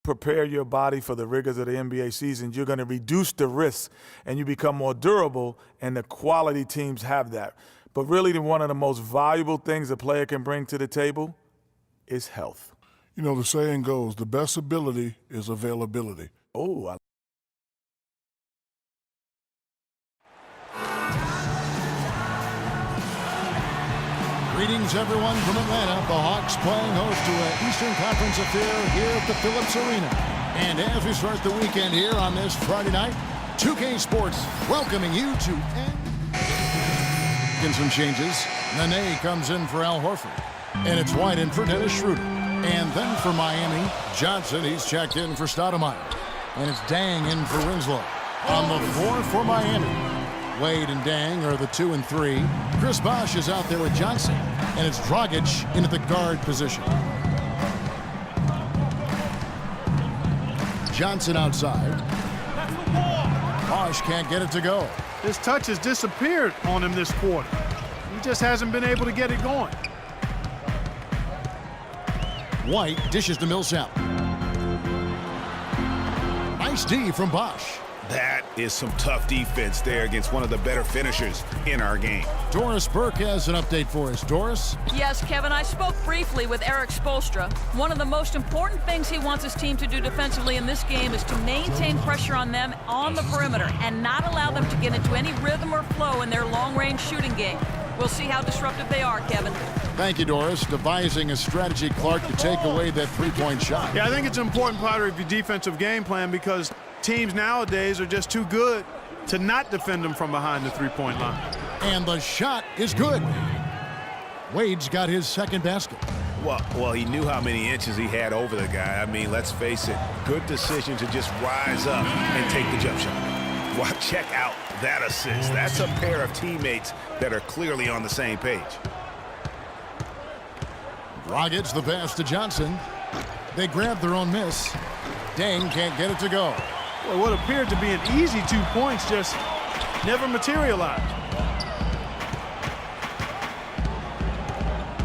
prepare your body for the rigors of the NBA season, you're going to reduce the risk and you become more durable, and the quality teams have that. But really, one of the most valuable things a player can bring to the table is health. You know, the saying goes, the best ability is availability. Oh, Greetings, everyone, from Atlanta. The Hawks playing host to an Eastern Conference affair here at the Phillips Arena. And as we start the weekend here on this Friday night, 2K Sports welcoming you to and some changes. Nene comes in for Al Horford. And it's White in for Dennis Schroeder. And then for Miami, Johnson, he's checked in for Stoudemire. And it's Dang in for Winslow. On the floor for Miami, Wade and Dang are the 2 and 3. Chris Bosh is out there with Johnson. And it's Dragic into the guard position. Johnson outside. Bosh can't get it to go. His touch has disappeared on him this quarter. He just hasn't been able to get it going. White dishes to Millsap. Nice D from Bosh. That is some tough defense there against one of the better finishers in our game. Doris Burke has an update for us. Doris? Yes, Kevin, I spoke briefly with Eric Spoelstra. One of the most important things he wants his team to do defensively in this game is to maintain pressure on them on the perimeter and not allow them to get into any rhythm or flow in their long-range shooting game. We'll see how disruptive they are, Kevin. Thank you, Doris. Devising a strategy, Clark, to take away that three-point shot. Yeah, I think it's an important part of your defensive game plan because teams nowadays are just too good to not defend them from behind the three-point line. And the shot is good. Wade's got his second basket. Well, he knew how many inches he had over the guy. I mean, let's face it, good decision to just rise up and take the jump shot. Well, check out that assist. That's a pair of teammates that are clearly on the same page. Dragic the pass to Johnson. They grab their own miss. Dang can't get it to go. Well, what appeared to be an easy 2 points just never materialized.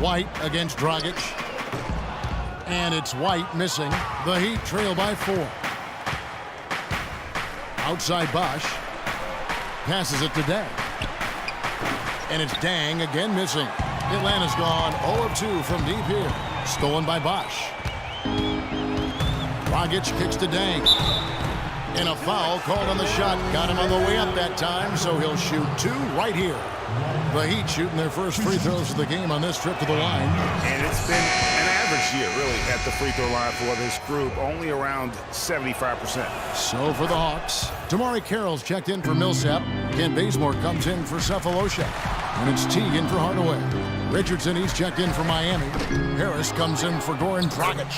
White against Dragic. And it's White missing. The Heat trail by 4. Outside Bosh. Passes it to Dang. And it's Dang again missing. Atlanta's gone 0 of 2 from deep here. Stolen by Bosh. Dragic kicks to Dang. And a foul called on the shot. Got him on the way up that time, so he'll shoot 2 right here. The Heat shooting their first free throws of the game on this trip to the line. And it's been an average year, really, at the free throw line for this group, only around 75%. So for the Hawks, Damari Carroll's checked in for Millsap. Kent Bazemore comes in for Cephalosha. And it's Teague in for Hardaway. Richardson, he's checked in for Miami. Harris comes in for Goran Dragic.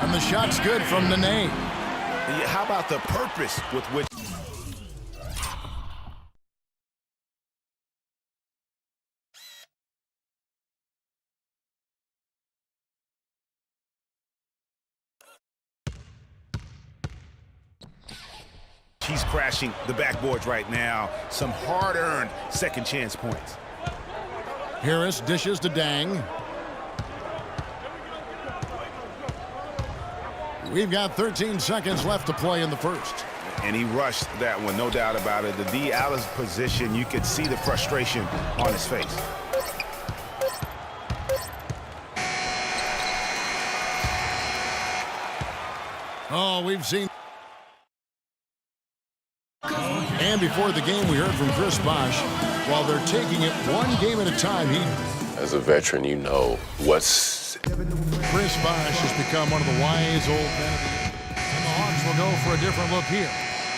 And the shot's good from Nene. How about the purpose with which... He's crashing the backboards right now. Some hard-earned second chance points. Harris dishes to Dang. We've got 13 seconds left to play in the first. And he rushed that one, no doubt about it. The D out of position, you could see the frustration on his face. Oh, we've seen. And before the game, we heard from Chris Bosh. While they're taking it one game at a time, as a veteran, you know what's... Chris Bosh has become one of the wise old men of the game. And the Hawks will go for a different look here.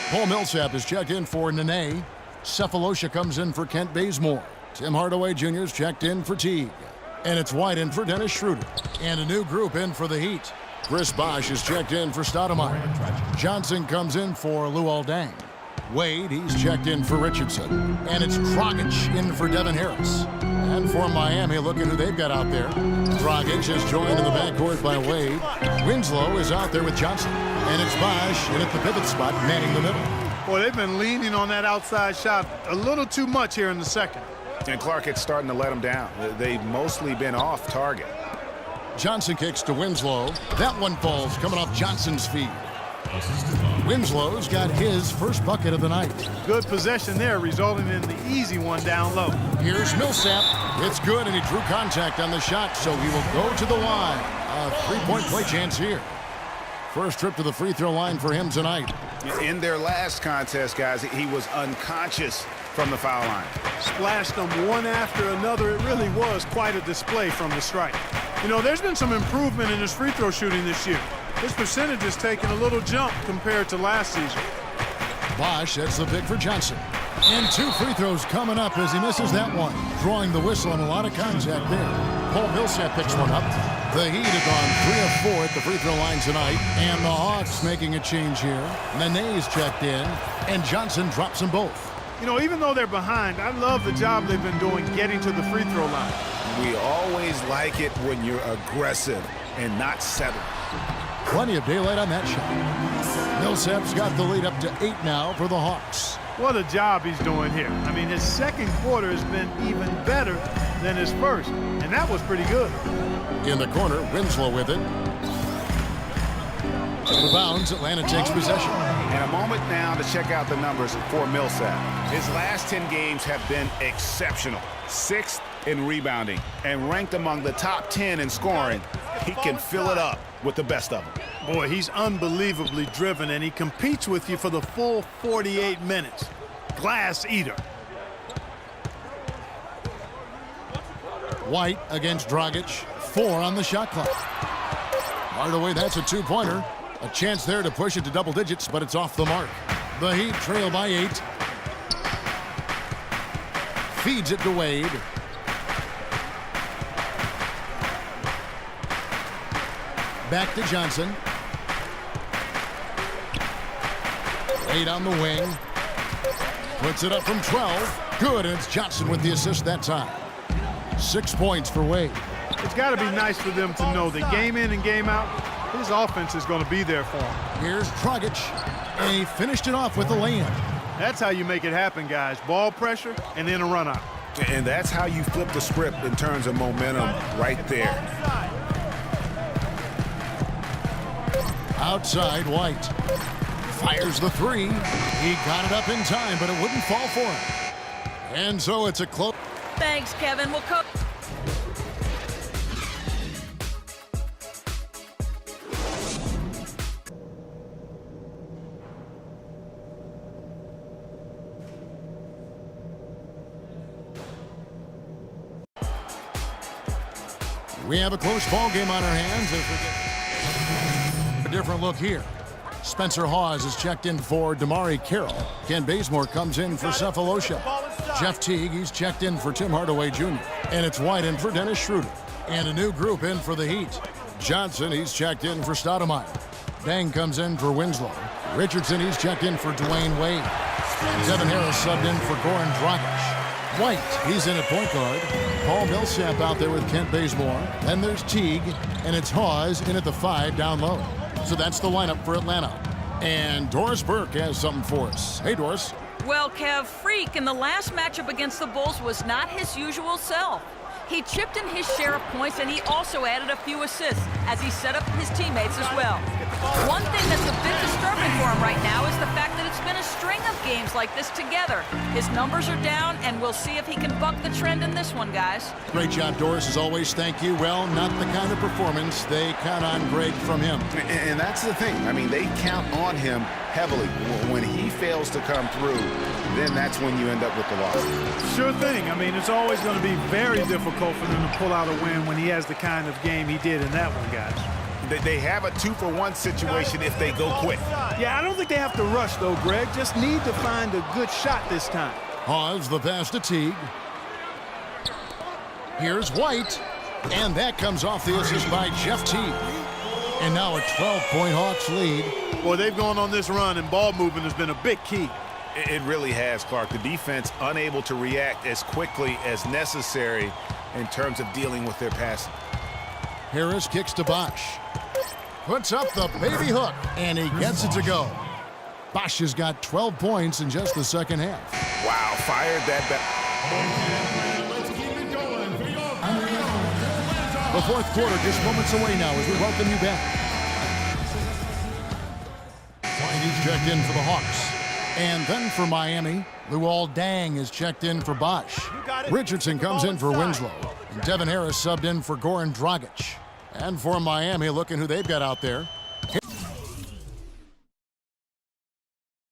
Paul Millsap is checked in for Nene. Cephalosha comes in for Kent Bazemore. Tim Hardaway Jr. is checked in for Teague. And it's White in for Dennis Schroeder. And a new group in for the Heat. Chris Bosh is checked in for Stoudemire. Johnson comes in for Luol Deng. Wade, he's checked in for Richardson. And it's Dragic in for Devin Harris. And for Miami, look at who they've got out there. Dragic is joined in the backcourt by Wade. Winslow is out there with Johnson. And it's Bosh in at the pivot spot, manning the middle. Boy, they've been leaning on that outside shot a little too much here in the second. And Clark, it's starting to let them down. They've mostly been off target. Johnson kicks to Winslow. That one falls, coming off Johnson's feet. Winslow's got his first bucket of the night. Good possession there, resulting in the easy one down low. Here's Millsap. It's good, and he drew contact on the shot, so he will go to the line. A three-point play chance here. First trip to the free throw line for him tonight. In their last contest, guys, he was unconscious from the foul line. Splashed them one after another. It really was quite a display from the stripe. You know, there's been some improvement in his free throw shooting this year. His percentage has taken a little jump compared to last season. Bosch, that's the pick for Johnson. And 2 free throws coming up as he misses that one. Drawing the whistle and a lot of contact there. Paul Millsap picks one up. The Heat have gone 3 of 4 at the free throw line tonight. And the Hawks making a change here. Nene's checked in. And Johnson drops them both. You know, even though they're behind, I love the job they've been doing getting to the free throw line. We always like it when you're aggressive and not settled. Plenty of daylight on that shot. Millsap's got the lead up to 8 now for the Hawks. What a job he's doing here. I mean, his second quarter has been even better than his first, and that was pretty good. In the corner, Winslow with it. Out of bounds, Atlanta takes possession. And a moment now to check out the numbers for Millsap. His last 10 games have been exceptional. 6th in rebounding and ranked among the top 10 in scoring. He can fill it up with the best of them. Boy, he's unbelievably driven, and he competes with you for the full 48 minutes. Glass eater. White against Dragic. 4 on the shot clock. Hardaway, that's a 2-pointer. A chance there to push it to double digits, but it's off the mark. The Heat trail by 8. Feeds it to Wade. Back to Johnson. Wade on the wing. Puts it up from 12. Good, and it's Johnson with the assist that time. 6 points for Wade. It's got to be nice for them to know that game in and game out, his offense is going to be there for him. Here's Dragic, and he finished it off with the lay-in. That's how you make it happen, guys. Ball pressure and then a run out. And that's how you flip the script in terms of momentum right there. Outside, White. Fires the 3. He got it up in time, but it wouldn't fall for him. And so it's a close. Thanks, Kevin. We'll cook. We have a close ball game on our hands as we get a different look here. Spencer Hawes is checked in for Damari Carroll. Ken Bazemore comes in for Cephalosha. Jeff Teague, he's checked in for Tim Hardaway Jr. And it's White in for Dennis Schroeder. And a new group in for the Heat. Johnson, he's checked in for Stoudemire. Bang comes in for Winslow. Richardson, he's checked in for Dwayne Wade. Devin Harris subbed in for Goran Dragic. White, he's in at point guard. Paul Millsap out there with Kent Bazemore. Then there's Teague, and it's Hawes in at the 5 down low. So that's the lineup for Atlanta. And Doris Burke has something for us. Hey, Doris. Well, Kev, Freak in the last matchup against the Bulls was not his usual self. He chipped in his share of points, and he also added a few assists as he set up his teammates as well. One thing that's a bit disturbing for him right now is the fact that it's been a string of games like this together. His numbers are down, and we'll see if he can buck the trend in this one, guys. Great job, Doris, as always. Thank you. Well, not the kind of performance they count on great from him. And that's the thing. I mean, they count on him heavily. When he fails to come through, then that's when you end up with the loss. Sure thing. I mean, it's always going to be very difficult for them to pull out a win when he has the kind of game he did in that one, guys. They have a 2-for-1 situation if they go quick. Yeah, I don't think they have to rush, though, Greg. Just need to find a good shot this time. Hawes the pass to Teague. Here's White. And that comes off the assist by Jeff Teague. And now a 12-point Hawks lead. Boy, they've gone on this run, and ball movement has been a big key. It really has, Clark. The defense unable to react as quickly as necessary in terms of dealing with their passing. Harris kicks to Bosch. Puts up the baby hook, and he gets it to go. Bosch has got 12 points in just the second half. Wow, fired that back. Let's keep it going. The fourth quarter just moments away now as we welcome you back. He's checked in for the Hawks. And then for Miami, Luol Deng is checked in for Bosch. Richardson comes in for Winslow. And Devin Harris subbed in for Goran Dragic. And for Miami, looking who they've got out there,